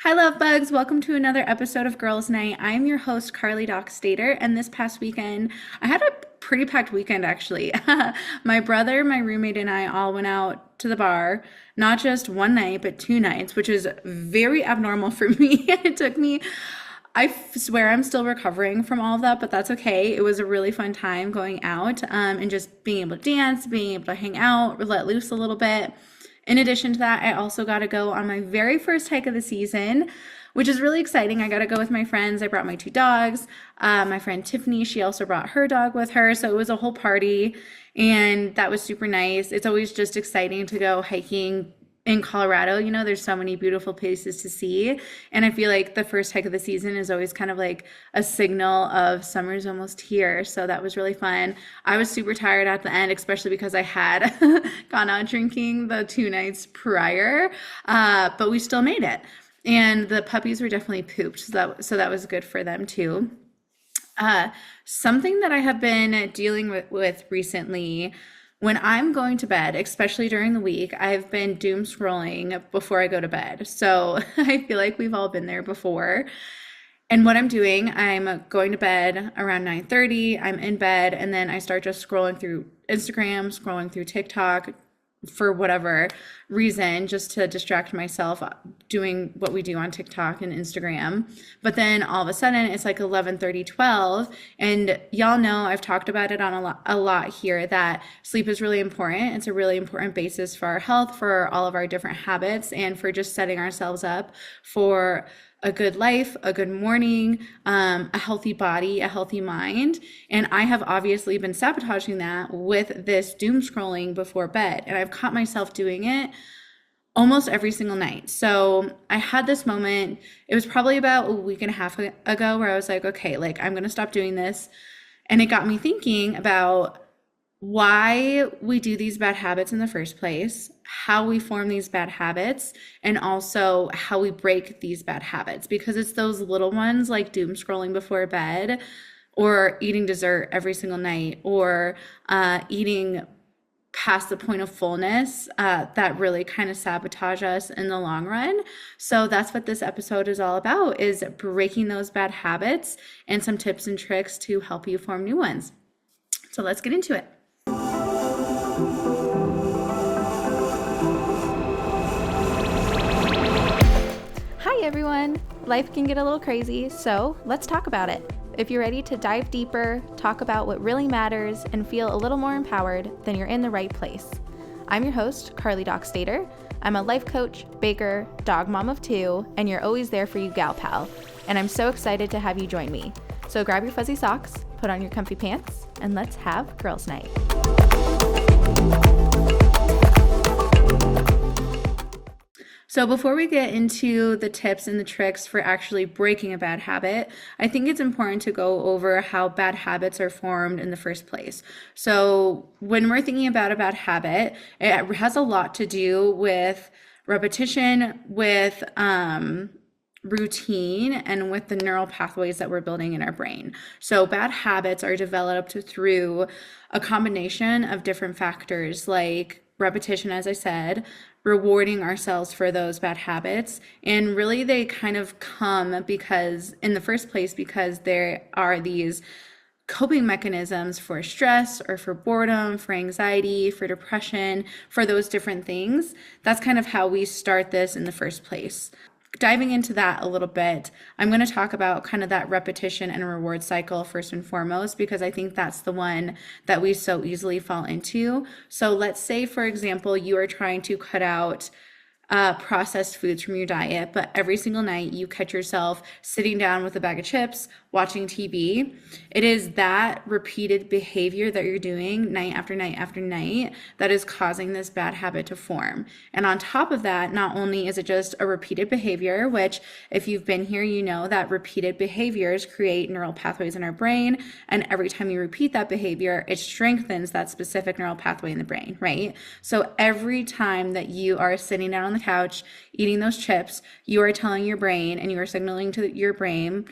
Hi, Lovebugs. Welcome to another episode of Girls Night. I'm your host, Carly Doc Stater, and this past weekend, I had a pretty packed weekend actually. My brother, my roommate, and I all went out to the bar, not just one night, but two nights, which is very abnormal for me. It took me, swear I'm still recovering from all of that, but that's okay. It was a really fun time going out and just being able to dance, being able to hang out, let loose a little bit. In addition to that, I also got to go on my very first hike of the season, which is really exciting. I got to go with my friends. I brought my two dogs. My friend Tiffany, she also brought her dog with her. So it was a whole party, and that was super nice. It's always just exciting to go hiking in Colorado. You know, there's so many beautiful places to see. And I feel like the first hike of the season is always kind of like a signal of summer's almost here. So that was really fun. I was super tired at the end, especially because I had gone out drinking the two nights prior, but we still made it. And the puppies were definitely pooped. So that was good for them too. Uh, Something that I have been dealing with recently when I'm going to bed, especially during the week, I've been doom scrolling before I go to bed. So I feel like we've all been there before. And what I'm doing, I'm going to bed around 9:30. I'm in bed, and then I start just scrolling through Instagram, scrolling through TikTok for whatever reason, just to distract myself doing what we do on TikTok and Instagram. But then all of a sudden it's like 11:30, 12, and y'all know I've talked about it on a lot here that sleep is really important. It's a really important basis for our health, for all of our different habits, and for just setting ourselves up for a good life, a good morning, a healthy body, a healthy mind. And I have obviously been sabotaging that with this doom scrolling before bed. And I've caught myself doing it almost every single night. So I had this moment, it was probably about a week and a half ago, where I was like, okay, like I'm going to stop doing this. And it got me thinking about why we do these bad habits in the first place, how we form these bad habits, and also how we break these bad habits. Because it's those little ones like doom scrolling before bed, or eating dessert every single night, or eating past the point of fullness, that really kind of sabotage us in the long run. So that's what this episode is all about, is breaking those bad habits and some tips and tricks to help you form new ones. So let's get into it. Hi everyone! Life can get a little crazy, so let's talk about it. If you're ready to dive deeper, talk about what really matters, and feel a little more empowered, then you're in the right place. I'm your host, Carly Doc Stater. I'm a life coach, baker, dog mom of two, and you're always there for you gal pal. And I'm so excited to have you join me. So grab your fuzzy socks, put on your comfy pants, and let's have girls' night. So before we get into the tips and the tricks for actually breaking a bad habit, I think it's important to go over how bad habits are formed in the first place. So when we're thinking about a bad habit, it has a lot to do with repetition, with routine, and with the neural pathways that we're building in our brain. So bad habits are developed through a combination of different factors, like repetition, as I said, rewarding ourselves for those bad habits. And really they kind of come because, in the first place, because there are these coping mechanisms for stress or for boredom, for anxiety, for depression, for those different things. That's kind of how we start this in the first place. Diving into that a little bit, I'm going to talk about kind of that repetition and reward cycle first and foremost, because I think that's the one that we so easily fall into. So let's say, for example, you are trying to cut out processed foods from your diet, but every single night you catch yourself sitting down with a bag of chips, watching TV. It is that repeated behavior that you're doing night after night after night that is causing this bad habit to form. And on top of that, not only is it just a repeated behavior, which if you've been here, you know that repeated behaviors create neural pathways in our brain. And every time you repeat that behavior, it strengthens that specific neural pathway in the brain, right? So every time that you are sitting down on the couch eating those chips, you are telling your brain, and you are signaling to your brain,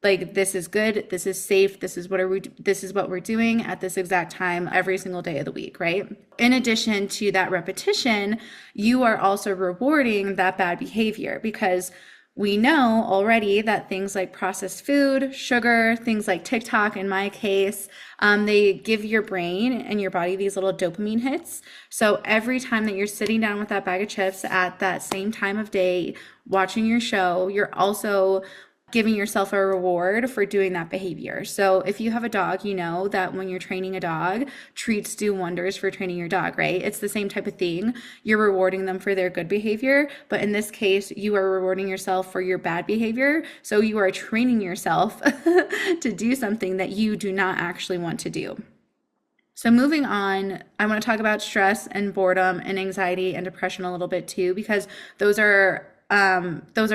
like, this is good, this is safe, this is what we're doing at this exact time every single day of the week, right? In addition to that repetition, you are also rewarding that bad behavior, because We know already that things like processed food, sugar, things like TikTok, in my case, they give your brain and your body these little dopamine hits. So every time that you're sitting down with that bag of chips at that same time of day, watching your show, you're also giving yourself a reward for doing that behavior. So if you have a dog, you know that when you're training a dog, treats do wonders for training your dog, right? It's the same type of thing. You're rewarding them for their good behavior, but in this case, you are rewarding yourself for your bad behavior. So you are training yourself to do something that you do not actually want to do. So moving on, I want to talk about stress and boredom and anxiety and depression a little bit too, because those are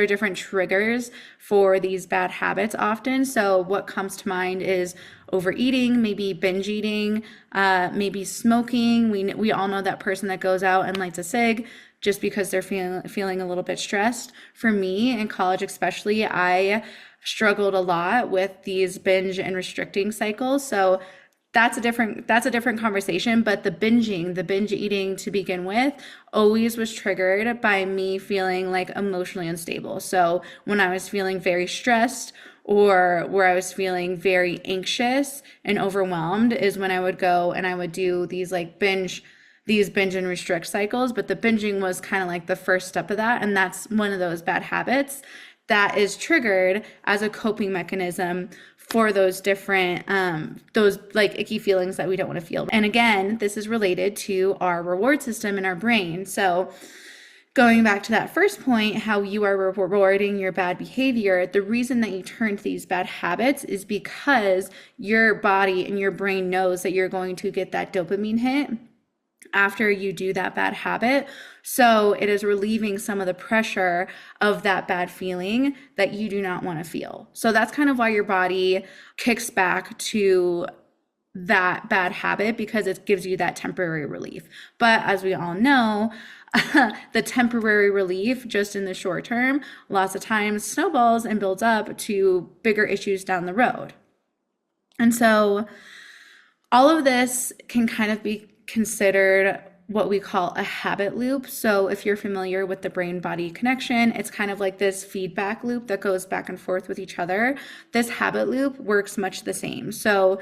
different triggers for these bad habits often. So what comes to mind is overeating, maybe binge eating, maybe smoking. We all know that person that goes out and lights a cig just because they're feeling a little bit stressed. For me, in college especially, I struggled a lot with these binge and restricting cycles. So that's a different conversation, but the binge eating to begin with always was triggered by me feeling like emotionally unstable. So when I was feeling very stressed or where I was feeling very anxious and overwhelmed is when I would go and I would do these binge and restrict cycles. But the binging was kind of like the first step of that, and that's one of those bad habits that is triggered as a coping mechanism for those different those like icky feelings that we don't want to feel. And again, this is related to our reward system in our brain. So going back to that first point, how you are rewarding your bad behavior, the reason that you turn to these bad habits is because your body and your brain knows that you're going to get that dopamine hit after you do that bad habit. So it is relieving some of the pressure of that bad feeling that you do not want to feel. So that's kind of why your body kicks back to that bad habit, because it gives you that temporary relief. But as we all know, the temporary relief just in the short term, lots of times snowballs and builds up to bigger issues down the road. And so all of this can kind of be considered what we call a habit loop. So if you're familiar with the brain body connection, it's kind of like this feedback loop that goes back and forth with each other. This habit loop works much the same. So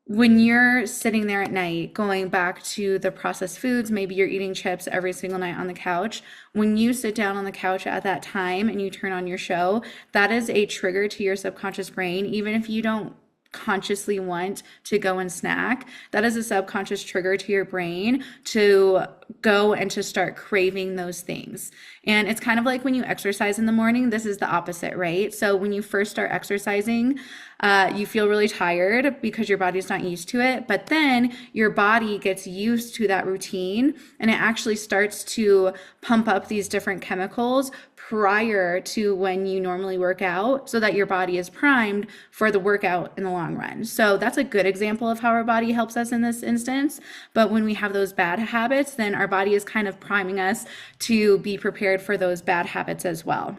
when you're sitting there at night, going back to the processed foods, maybe you're eating chips every single night on the couch. When you sit down on the couch at that time and you turn on your show, that is a trigger to your subconscious brain. Even if you don't consciously want to go and snack, that is a subconscious trigger to your brain to go and to start craving those things. And it's kind of like when you exercise in the morning, this is the opposite, right? So when you first start exercising, you feel really tired because your body's not used to it, but then your body gets used to that routine and it actually starts to pump up these different chemicals prior to when you normally work out so that your body is primed for the workout in the long run. So that's a good example of how our body helps us in this instance. But when we have those bad habits, then our body is kind of priming us to be prepared for those bad habits as well.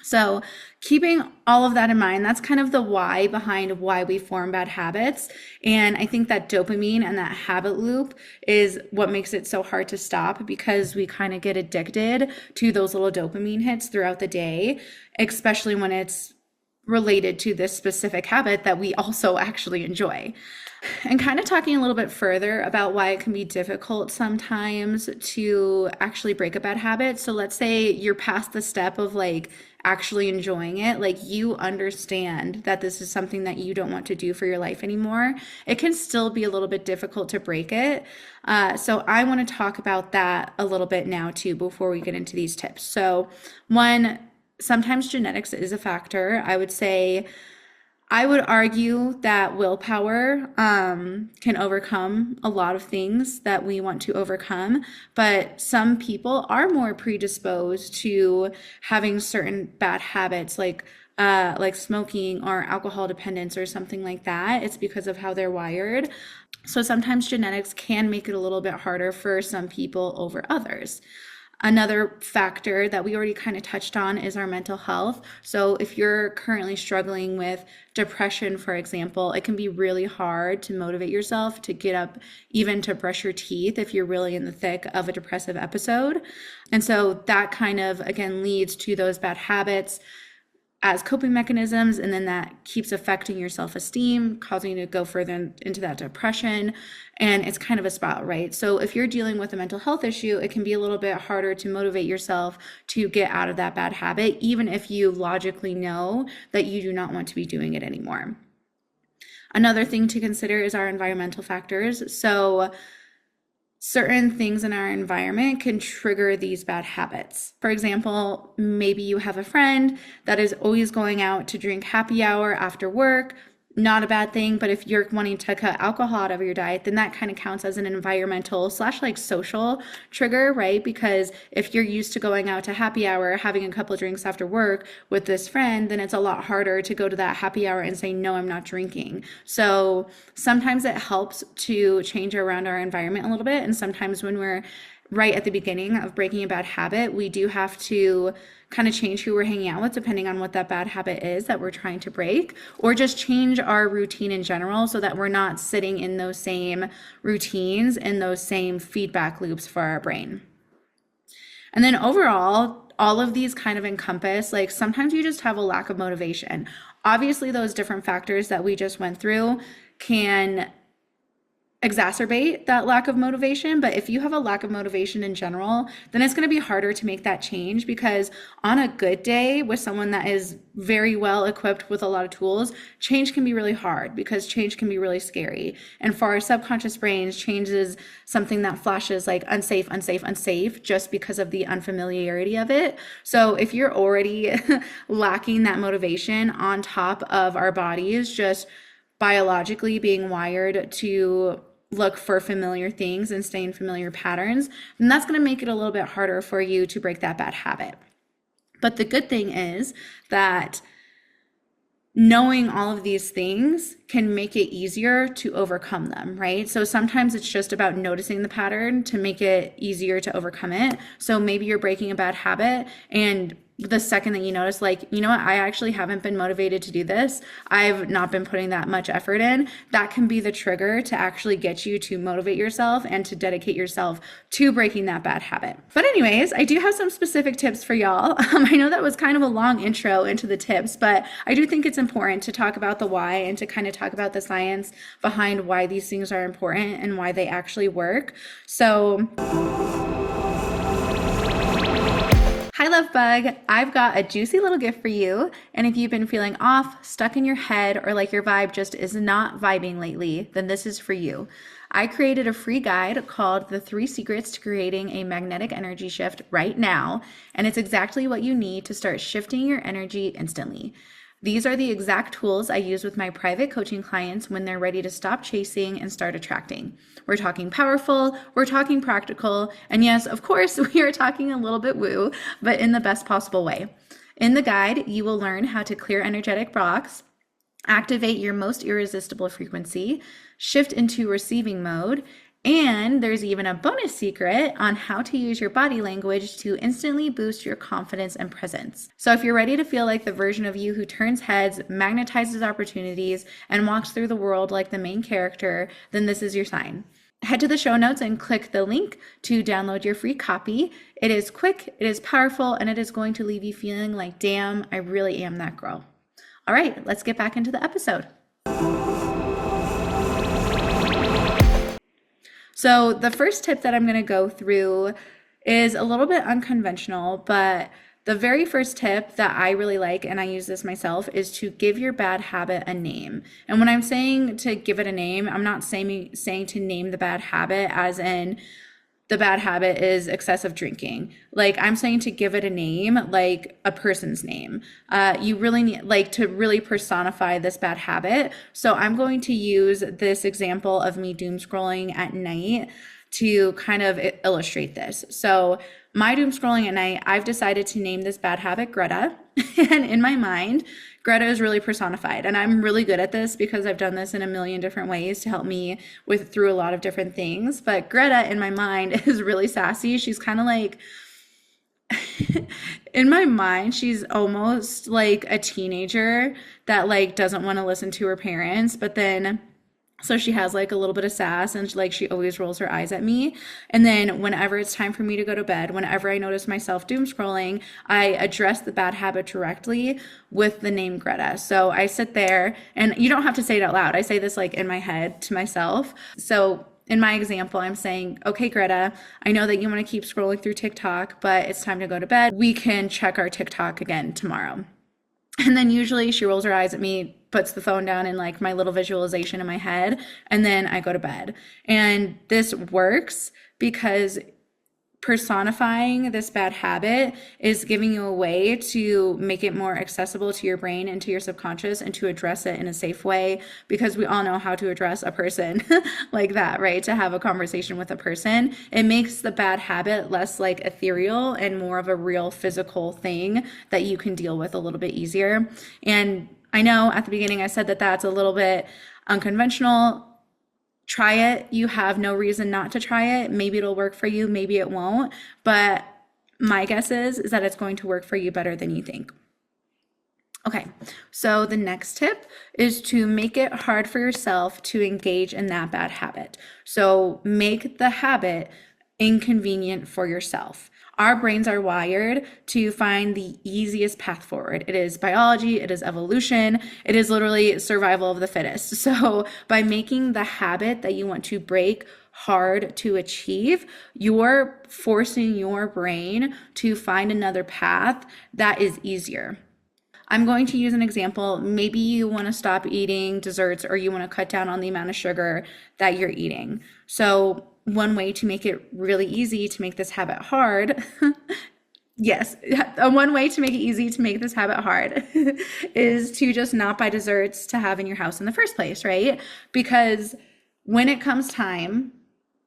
So keeping all of that in mind, that's kind of the why behind why we form bad habits. And I think that dopamine and that habit loop is what makes it so hard to stop, because we kind of get addicted to those little dopamine hits throughout the day, especially when it's related to this specific habit that we also actually enjoy. And kind of talking a little bit further about why it can be difficult sometimes to actually break a bad habit. So let's say you're past the step of like actually enjoying it, like you understand that this is something that you don't want to do for your life anymore. It can still be a little bit difficult to break it. So I want to talk about that a little bit now too before we get into these tips. So one, sometimes genetics is a factor. I would argue that willpower can overcome a lot of things that we want to overcome, but some people are more predisposed to having certain bad habits like smoking or alcohol dependence or something like that. It's because of how they're wired. So sometimes genetics can make it a little bit harder for some people over others. Another factor that we already kind of touched on is our mental health. So if you're currently struggling with depression, for example, it can be really hard to motivate yourself to get up, even to brush your teeth if you're really in the thick of a depressive episode. And so that kind of, again, leads to those bad habits as coping mechanisms, and then that keeps affecting your self-esteem, causing you to go further into that depression, and it's kind of a spiral, right? So if you're dealing with a mental health issue, it can be a little bit harder to motivate yourself to get out of that bad habit, even if you logically know that you do not want to be doing it anymore. Another thing to consider is our environmental factors. So certain things in our environment can trigger these bad habits. For example, maybe you have a friend that is always going out to drink happy hour after work. Not a bad thing, but if you're wanting to cut alcohol out of your diet, then that kind of counts as an environmental / like social trigger, right? Because if you're used to going out to happy hour, having a couple of drinks after work with this friend, then it's a lot harder to go to that happy hour and say, no, I'm not drinking. So sometimes it helps to change around our environment a little bit. And sometimes when we're right at the beginning of breaking a bad habit, we do have to kind of change who we're hanging out with depending on what that bad habit is that we're trying to break, or just change our routine in general so that we're not sitting in those same routines and those same feedback loops for our brain. And then overall, all of these kind of encompass, like sometimes you just have a lack of motivation. Obviously, those different factors that we just went through can exacerbate that lack of motivation. But if you have a lack of motivation in general, then it's going to be harder to make that change, because on a good day with someone that is very well equipped with a lot of tools, change can be really hard because change can be really scary. And for our subconscious brains, change is something that flashes like unsafe, unsafe, unsafe, just because of the unfamiliarity of it. So if you're already lacking that motivation on top of our bodies just biologically being wired to look for familiar things and stay in familiar patterns, then that's going to make it a little bit harder for you to break that bad habit. But the good thing is that knowing all of these things can make it easier to overcome them, right? So sometimes it's just about noticing the pattern to make it easier to overcome it. So maybe you're breaking a bad habit, and the second that you notice, like, you know what, I actually haven't been motivated to do this, I've not been putting that much effort in, that can be the trigger to actually get you to motivate yourself and to dedicate yourself to breaking that bad habit. But anyways, I do have some specific tips for y'all. I know that was kind of a long intro into the tips, but I do think it's important to talk about the why and to kind of talk about the science behind why these things are important and why they actually work. So hi, Lovebug. I've got a juicy little gift for you. And if you've been feeling off, stuck in your head, or like your vibe just is not vibing lately, then this is for you. I created a free guide called The 3 Secrets to Creating a Magnetic Energy Shift Right Now. And it's exactly what you need to start shifting your energy instantly. These are the exact tools I use with my private coaching clients when they're ready to stop chasing and start attracting. We're talking powerful, we're talking practical, and yes, of course, we are talking a little bit woo, but in the best possible way. In the guide, you will learn how to clear energetic blocks, activate your most irresistible frequency, shift into receiving mode, and there's even a bonus secret on how to use your body language to instantly boost your confidence and presence. So if you're ready to feel like the version of you who turns heads, magnetizes opportunities, and walks through the world like the main character, then this is your sign. Head to the show notes and click the link to download your free copy. It is quick, it is powerful, and it is going to leave you feeling like, damn, I really am that girl. All right, let's get back into the episode. So the first tip that I'm going to go through is a little bit unconventional, but the very first tip that I really like, and I use this myself, is to give your bad habit a name. And when I'm saying to give it a name, I'm not saying to name the bad habit as in the bad habit is excessive drinking. Like, I'm saying to give it a name, like a person's name. You really need, like, to really personify this bad habit. So I'm going to use this example of me doom scrolling at night to kind of illustrate this. So my doom scrolling at night, I've decided to name this bad habit Greta. And in my mind, Greta is really personified. And I'm really good at this because I've done this in a million different ways to help me through a lot of different things. But Greta in my mind is really sassy. She's kind of like In my mind, she's almost like a teenager that like doesn't want to listen to her parents, but then so she has like a little bit of sass and like she always rolls her eyes at me. And then whenever it's time for me to go to bed, whenever I notice myself doom scrolling, I address the bad habit directly with the name Greta. So I sit there and you don't have to say it out loud. I say this like in my head to myself. So in my example, I'm saying, okay, Greta, I know that you want to keep scrolling through TikTok, but it's time to go to bed. We can check our TikTok again tomorrow. And then usually she rolls her eyes at me, puts the phone down in like my little visualization in my head, and then I go to bed. And this works because personifying this bad habit is giving you a way to make it more accessible to your brain and to your subconscious and to address it in a safe way, because we all know how to address a person like that, right? To have a conversation with a person. It makes the bad habit less like ethereal and more of a real physical thing that you can deal with a little bit easier. And I know at the beginning I said that that's a little bit unconventional. Try it. You have no reason not to try it. Maybe it'll work for you, maybe it won't. But my guess is that it's going to work for you better than you think. Okay, so the next tip is to make it hard for yourself to engage in that bad habit. So make the habit inconvenient for yourself. Our brains are wired to find the easiest path forward. It is biology, it is evolution, it is literally survival of the fittest. So by making the habit that you want to break hard to achieve, you're forcing your brain to find another path that is easier. I'm going to use an example. Maybe you want to stop eating desserts or you want to cut down on the amount of sugar that you're eating. So one way to make it really easy to make this habit hard, yes, one way to make it easy to make this habit hard is to just not buy desserts to have in your house in the first place, right? Because when it comes time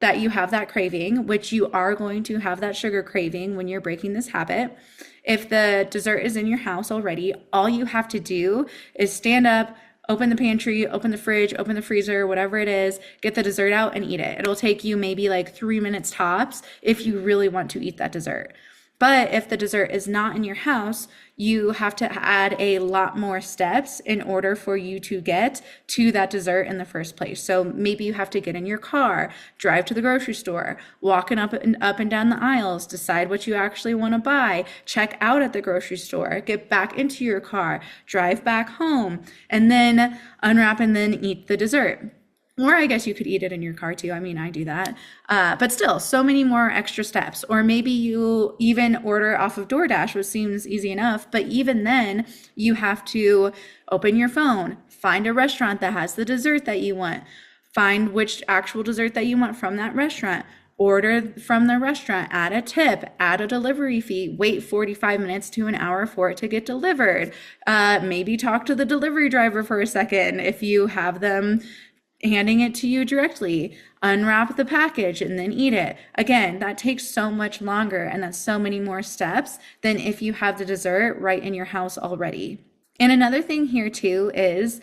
that you have that craving, which you are going to have that sugar craving when you're breaking this habit, if the dessert is in your house already, all you have to do is stand up, open the pantry, open the fridge, open the freezer, whatever it is, get the dessert out and eat it. It'll take you maybe like 3 minutes tops if you really want to eat that dessert. But if the dessert is not in your house, you have to add a lot more steps in order for you to get to that dessert in the first place. So maybe you have to get in your car, drive to the grocery store, walking up and down the aisles, decide what you actually want to buy, check out at the grocery store, get back into your car, drive back home, and then unwrap and then eat the dessert. Or I guess you could eat it in your car too. I mean, I do that. But still, so many more extra steps. Or maybe you even order off of DoorDash, which seems easy enough. But even then, you have to open your phone, find a restaurant that has the dessert that you want, find which actual dessert that you want from that restaurant, order from the restaurant, add a tip, add a delivery fee, wait 45 minutes to an hour for it to get delivered. Maybe talk to the delivery driver for a second if you have them handing it to you directly, unwrap the package and then eat it. Again, that takes so much longer and that's so many more steps than if you have the dessert right in your house already. And another thing here too is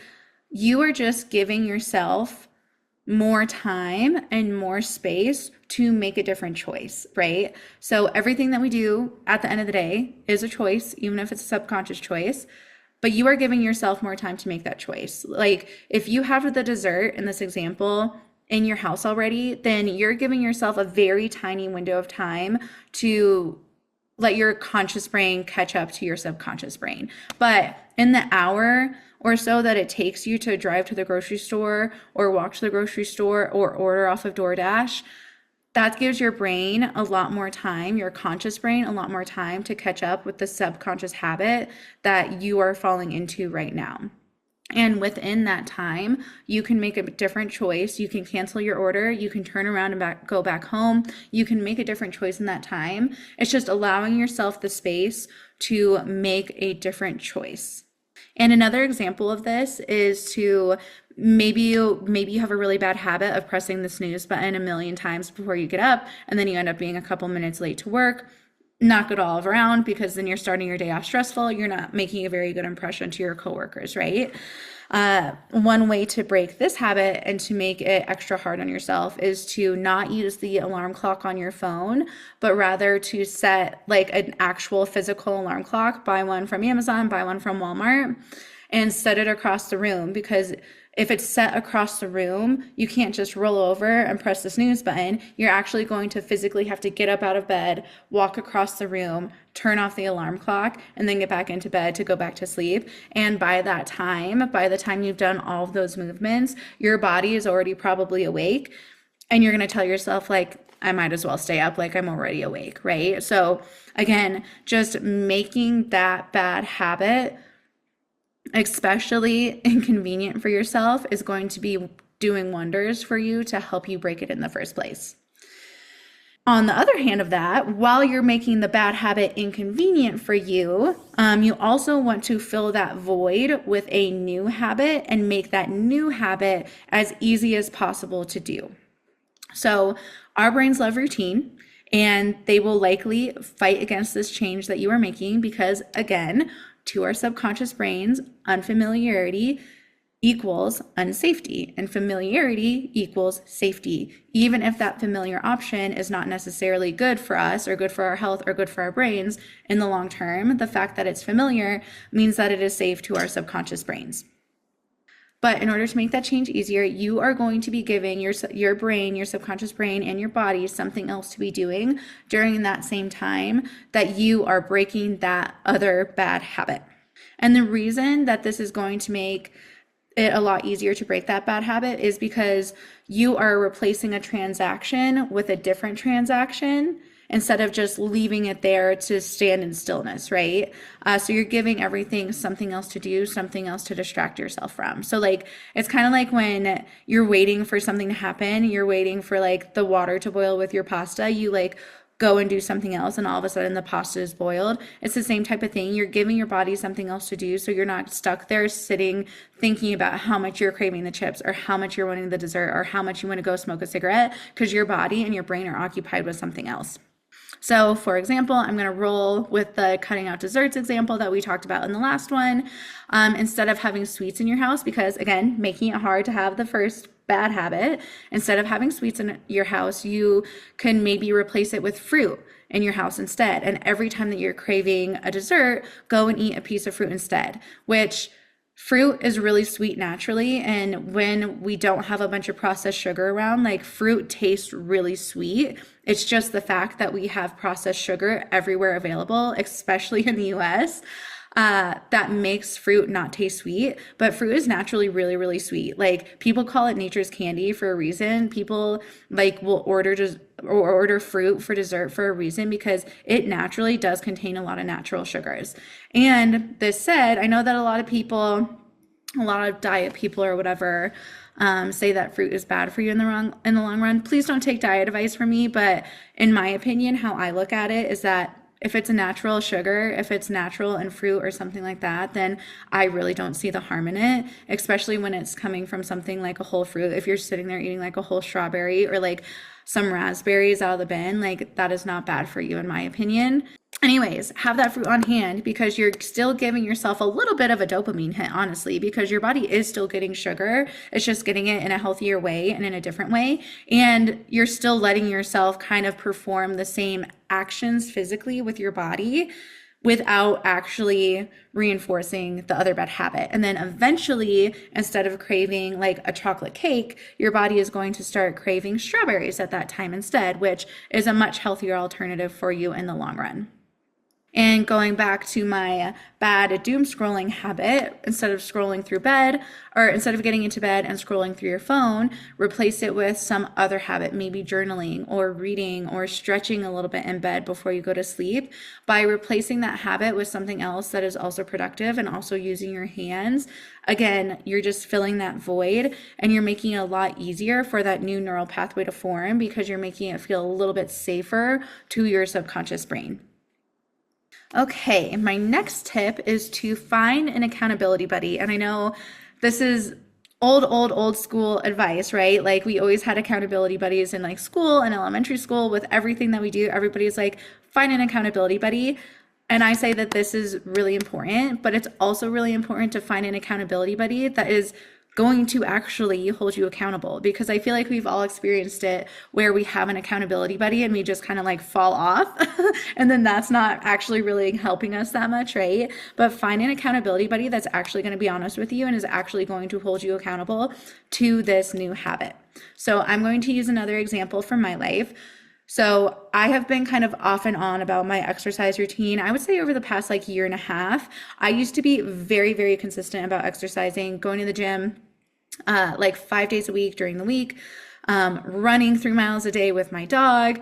you are just giving yourself more time and more space to make a different choice, right? So everything that we do at the end of the day is a choice, even if it's a subconscious choice. But you are giving yourself more time to make that choice. Like if you have the dessert in this example in your house already, then you're giving yourself a very tiny window of time to let your conscious brain catch up to your subconscious brain. But in the hour or so that it takes you to drive to the grocery store or walk to the grocery store or order off of DoorDash, that gives your brain a lot more time, your conscious brain, a lot more time to catch up with the subconscious habit that you are falling into right now. And within that time, you can make a different choice. You can cancel your order. You can turn around and go back home. You can make a different choice in that time. It's just allowing yourself the space to make a different choice. And another example of this is to maybe you have a really bad habit of pressing the snooze button a million times before you get up, and then you end up being a couple minutes late to work. knock it all around, because then you're starting your day off stressful. You're not making a very good impression to your coworkers, right? One way to break this habit and to make it extra hard on yourself is to not use the alarm clock on your phone, but rather to set like an actual physical alarm clock. Buy one from Amazon, buy one from Walmart, and set it across the room, because if it's set across the room, you can't just roll over and press the snooze button. You're actually going to physically have to get up out of bed, walk across the room, turn off the alarm clock, and then get back into bed to go back to sleep. And by the time you've done all of those movements, your body is already probably awake. And you're going to tell yourself, like, I might as well stay up, like I'm already awake, right? So again, just making that bad habit especially inconvenient for yourself is going to be doing wonders for you to help you break it in the first place. On the other hand of that, while you're making the bad habit inconvenient for you, you also want to fill that void with a new habit and make that new habit as easy as possible to do. So our brains love routine, and they will likely fight against this change that you are making because, again, to our subconscious brains, unfamiliarity equals unsafety, and familiarity equals safety. Even if that familiar option is not necessarily good for us or good for our health or good for our brains in the long term, the fact that it's familiar means that it is safe to our subconscious brains. But in order to make that change easier, you are going to be giving your brain, your subconscious brain, and your body something else to be doing during that same time that you are breaking that other bad habit. And the reason that this is going to make it a lot easier to break that bad habit is because you are replacing a transaction with a different transaction instead of just leaving it there to stand in stillness, right? So you're giving everything something else to do, something else to distract yourself from. So like, it's kind of like when you're waiting for something to happen, you're waiting for like the water to boil with your pasta, you like go and do something else and all of a sudden the pasta is boiled. It's the same type of thing. You're giving your body something else to do so you're not stuck there sitting thinking about how much you're craving the chips or how much you're wanting the dessert or how much you want to go smoke a cigarette, because your body and your brain are occupied with something else. So for example, I'm going to roll with the cutting out desserts example that we talked about in the last one. Instead of having sweets in your house, because again, making it hard to have the first bad habit, instead of having sweets in your house, you can maybe replace it with fruit in your house instead. And every time that you're craving a dessert, go and eat a piece of fruit instead, which fruit is really sweet naturally, and when we don't have a bunch of processed sugar around, like fruit tastes really sweet. It's just the fact that we have processed sugar everywhere available, especially in the US, that makes fruit not taste sweet. But fruit is naturally really, really sweet. Like people call it nature's candy for a reason. People like will order fruit for dessert for a reason, because it naturally does contain a lot of natural sugars. And this said, I know that a lot of diet people or whatever say that fruit is bad for you in the long run. Please don't take diet advice from me, but in my opinion, how I look at it is that if it's a natural sugar, if it's natural in fruit or something like that, then I really don't see the harm in it, especially when it's coming from something like a whole fruit. If you're sitting there eating like a whole strawberry or like some raspberries out of the bin, like that is not bad for you in my opinion. Anyways, have that fruit on hand, because you're still giving yourself a little bit of a dopamine hit, honestly, because your body is still getting sugar. It's just getting it in a healthier way and in a different way. And you're still letting yourself kind of perform the same actions physically with your body without actually reinforcing the other bad habit. And then eventually, instead of craving like a chocolate cake, your body is going to start craving strawberries at that time instead, which is a much healthier alternative for you in the long run. And going back to my bad doom scrolling habit, instead of getting into bed and scrolling through your phone, replace it with some other habit, maybe journaling or reading or stretching a little bit in bed before you go to sleep. By replacing that habit with something else that is also productive and also using your hands, again, you're just filling that void and you're making it a lot easier for that new neural pathway to form, because you're making it feel a little bit safer to your subconscious brain. Okay, my next tip is to find an accountability buddy. And I know this is old school advice, right? Like we always had accountability buddies in like school and elementary school with everything that we do. Everybody's like, find an accountability buddy. And I say that this is really important, but it's also really important to find an accountability buddy that is going to actually hold you accountable, because I feel like we've all experienced it where we have an accountability buddy and we just kind of like fall off and then that's not actually really helping us that much, right? But find an accountability buddy that's actually going to be honest with you and is actually going to hold you accountable to this new habit. So I'm going to use another example from my life. So I have been kind of off and on about my exercise routine. I would say over the past like year and a half, I used to be very, very consistent about exercising, going to the gym like 5 days a week during the week, running 3 miles a day with my dog,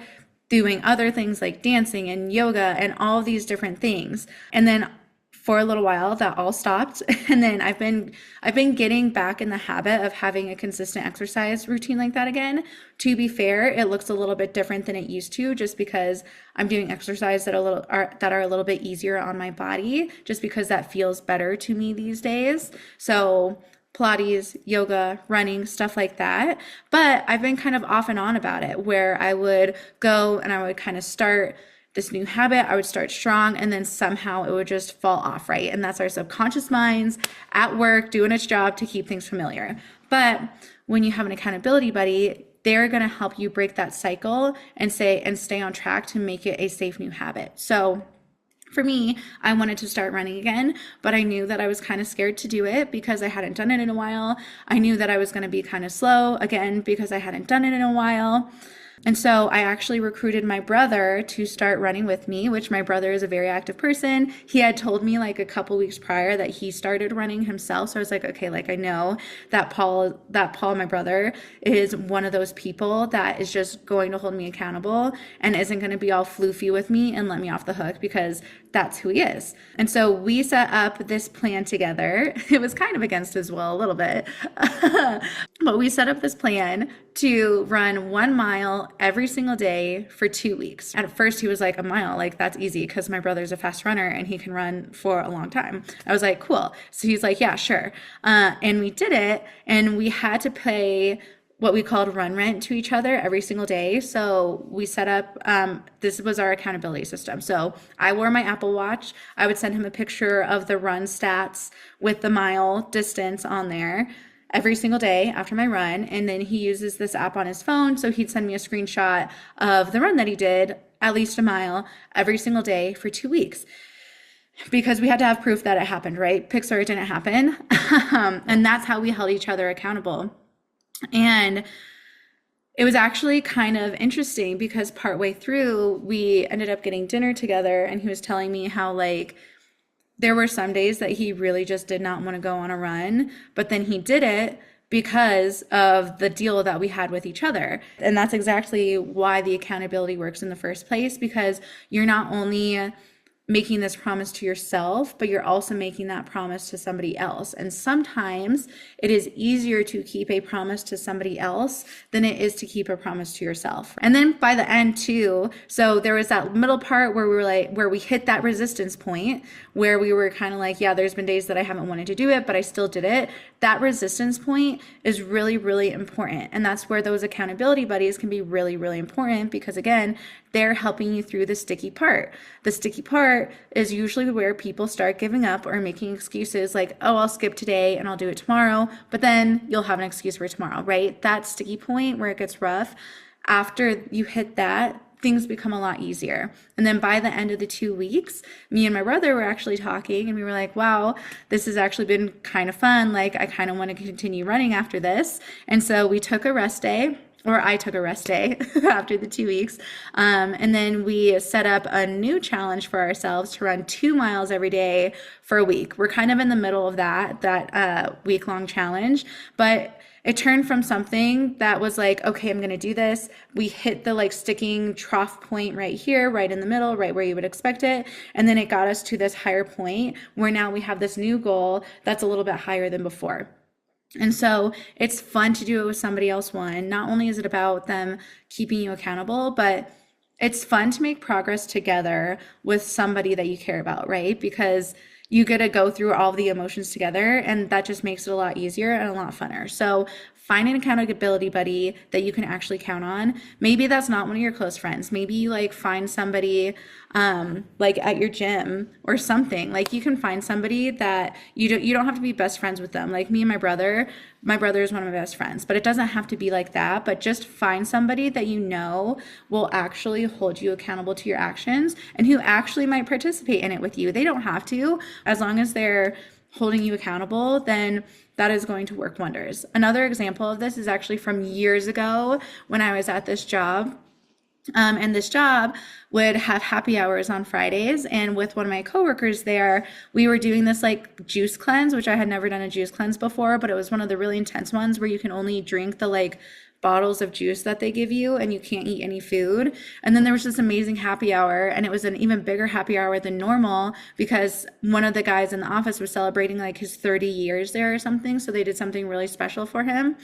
doing other things like dancing and yoga and all of these different things. And then for a little while that all stopped, and then I've been getting back in the habit of having a consistent exercise routine like that again. To be fair, it looks a little bit different than it used to, just because I'm doing exercise that are a little bit easier on my body, just because that feels better to me these days. So Pilates, yoga, running, stuff like that. But I've been kind of off and on about it, where I would go and I would kind of start this new habit. I would start strong and then somehow it would just fall off, right? And that's our subconscious minds at work doing its job to keep things familiar. But when you have an accountability buddy, they're going to help you break that cycle and stay on track to make it a safe new habit. So for me, I wanted to start running again, but I knew that I was kind of scared to do it because I hadn't done it in a while. I knew that I was going to be kind of slow again because I hadn't done it in a while. And so I actually recruited my brother to start running with me, which my brother is a very active person. He had told me like a couple weeks prior that he started running himself. So I was like, okay, like I know that Paul, my brother, is one of those people that is just going to hold me accountable and isn't going to be all floofy with me and let me off the hook, because that's who he is. And so we set up this plan together. It was kind of against his will a little bit, but we set up this plan to run 1 mile every single day for 2 weeks. At first he was like, a mile, like that's easy because my brother's a fast runner and he can run for a long time. I was like, cool. So he's like, yeah, sure. And we did it, and we had to pay what we called run rent to each other every single day. So we set up, this was our accountability system. So I wore my Apple Watch. I would send him a picture of the run stats with the mile distance on there every single day after my run. And then he uses this app on his phone. So he'd send me a screenshot of the run that he did, at least a mile every single day for 2 weeks. Because we had to have proof that it happened, right? Pixar, it didn't happen. And that's how we held each other accountable. And it was actually kind of interesting because partway through, we ended up getting dinner together, and he was telling me how like there were some days that he really just did not want to go on a run, but then he did it because of the deal that we had with each other. And that's exactly why the accountability works in the first place, because you're not only making this promise to yourself, but you're also making that promise to somebody else. And sometimes it is easier to keep a promise to somebody else than it is to keep a promise to yourself. And then by the end too, so there was that middle part where we were like, where we hit that resistance point where we were kind of like, yeah, there's been days that I haven't wanted to do it, but I still did it. That resistance point is really, really important. And that's where those accountability buddies can be really, really important, because again, they're helping you through the sticky part. The sticky part is usually where people start giving up or making excuses like, oh, I'll skip today and I'll do it tomorrow, but then you'll have an excuse for tomorrow, right? That sticky point where it gets rough, after you hit that, things become a lot easier. And then by the end of the 2 weeks, me and my brother were actually talking, and we were like, wow, this has actually been kind of fun. Like, I kind of want to continue running after this. And so we took a rest day, or I took a rest day after the 2 weeks. And then we set up a new challenge for ourselves to run 2 miles every day for a week. We're kind of in the middle of that week-long challenge, but it turned from something that was like, okay, I'm going to do this. We hit the like sticking trough point right here, right in the middle, right where you would expect it. And then it got us to this higher point where now we have this new goal that's a little bit higher than before. And so it's fun to do it with somebody else. One, not only is it about them keeping you accountable, but it's fun to make progress together with somebody that you care about, right? Because you get to go through all of the emotions together, and that just makes it a lot easier and a lot funner. So find an accountability buddy that you can actually count on. Maybe that's not one of your close friends. Maybe you like find somebody like at your gym or something. Like you can find somebody that you don't have to be best friends with them. Like me and my brother is one of my best friends, but it doesn't have to be like that. But just find somebody that you know will actually hold you accountable to your actions and who actually might participate in it with you. They don't have to, as long as they're holding you accountable, then that is going to work wonders. Another example of this is actually from years ago when I was at this job. And this job would have happy hours on Fridays. And with one of my coworkers there, we were doing this like juice cleanse, which I had never done a juice cleanse before, but it was one of the really intense ones where you can only drink the like bottles of juice that they give you and you can't eat any food. And then there was this amazing happy hour, and it was an even bigger happy hour than normal because one of the guys in the office was celebrating like his 30 years there or something. So they did something really special for him.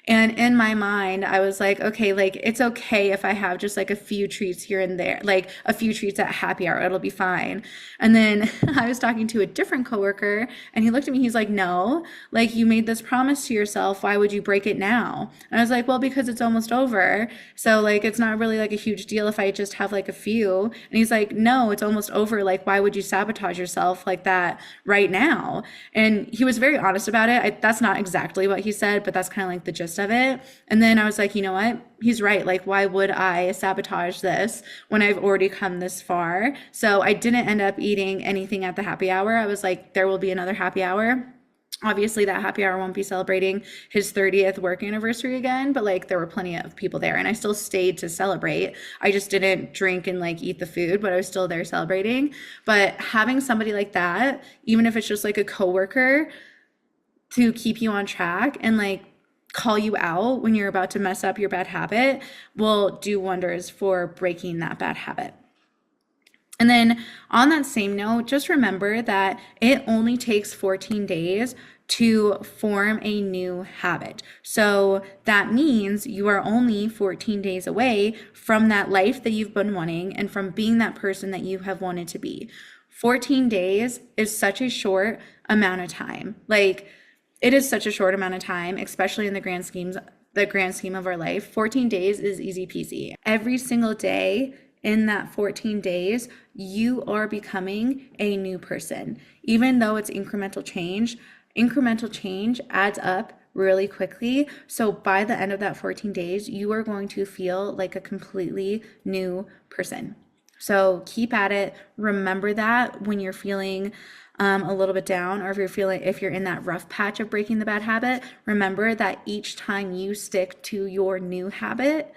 And in my mind, I was like, okay, like it's okay if I have just like a few treats here and there, like a few treats at happy hour, it'll be fine. And then I was talking to a different coworker and he looked at me, he's like, no, like you made this promise to yourself. Why would you break it now? And I was like, well, because it's almost over. So like, it's not really like a huge deal if I just have like a few. And he's like, no, it's almost over. Like, why would you sabotage yourself like that right now? And he was very honest about it. That's not exactly what he said, but that's kind of like the gist of it. And then I was like, you know what? He's right. Like, why would I sabotage this when I've already come this far? So I didn't end up eating anything at the happy hour. I was like, there will be another happy hour. Obviously that happy hour won't be celebrating his 30th work anniversary again, but like there were plenty of people there and I still stayed to celebrate. I just didn't drink and like eat the food, but I was still there celebrating. But having somebody like that, even if it's just like a coworker to keep you on track and like call you out when you're about to mess up your bad habit, will do wonders for breaking that bad habit. And then on that same note, just remember that it only takes 14 days to form a new habit. So that means you are only 14 days away from that life that you've been wanting and from being that person that you have wanted to be. 14 days is such a short amount of time. Like, it is such a short amount of time, especially in the grand scheme of our life. 14 days is easy peasy. Every single day in that 14 days, you are becoming a new person. Even though it's incremental change adds up really quickly. So by the end of that 14 days, you are going to feel like a completely new person. So keep at it. Remember that when you're feeling a little bit down, or if you're in that rough patch of breaking the bad habit, remember that each time you stick to your new habit,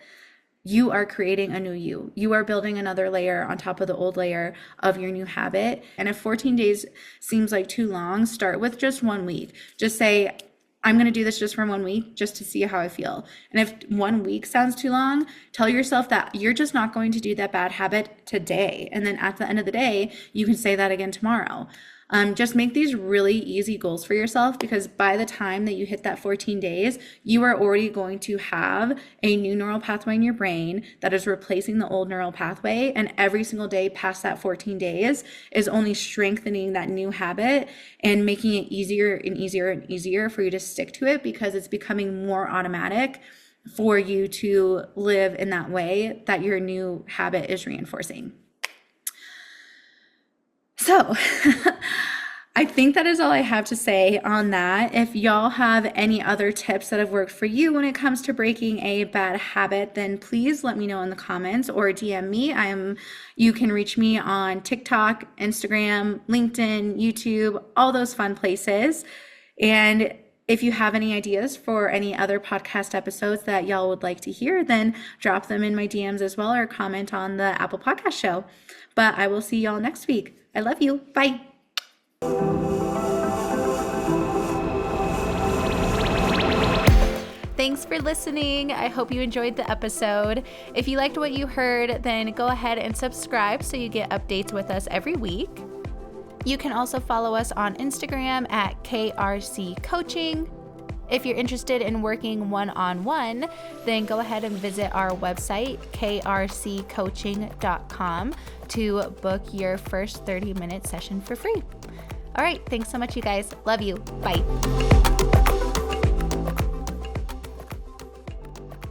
you are creating a new you. You are building another layer on top of the old layer of your new habit. And if 14 days seems like too long, start with just 1 week. Just say, I'm going to do this just for 1 week just to see how I feel. And if 1 week sounds too long, tell yourself that you're just not going to do that bad habit today. And then at the end of the day, you can say that again tomorrow. Just make these really easy goals for yourself, because by the time that you hit that 14 days, you are already going to have a new neural pathway in your brain that is replacing the old neural pathway. And every single day past that 14 days is only strengthening that new habit and making it easier and easier and easier for you to stick to it, because it's becoming more automatic for you to live in that way that your new habit is reinforcing. So I think that is all I have to say on that. If y'all have any other tips that have worked for you when it comes to breaking a bad habit, then please let me know in the comments or DM me. You can reach me on TikTok, Instagram, LinkedIn, YouTube, all those fun places. And if you have any ideas for any other podcast episodes that y'all would like to hear, then drop them in my DMs as well, or comment on the Apple Podcast show. But I will see y'all next week. I love you. Bye. Thanks for listening. I hope you enjoyed the episode. If you liked what you heard, then go ahead and subscribe so you get updates with us every week. You can also follow us on Instagram at KRC Coaching. If you're interested in working one-on-one, then go ahead and visit our website, krccoaching.com, to book your first 30-minute session for free. All right, thanks so much, you guys. Love you. Bye.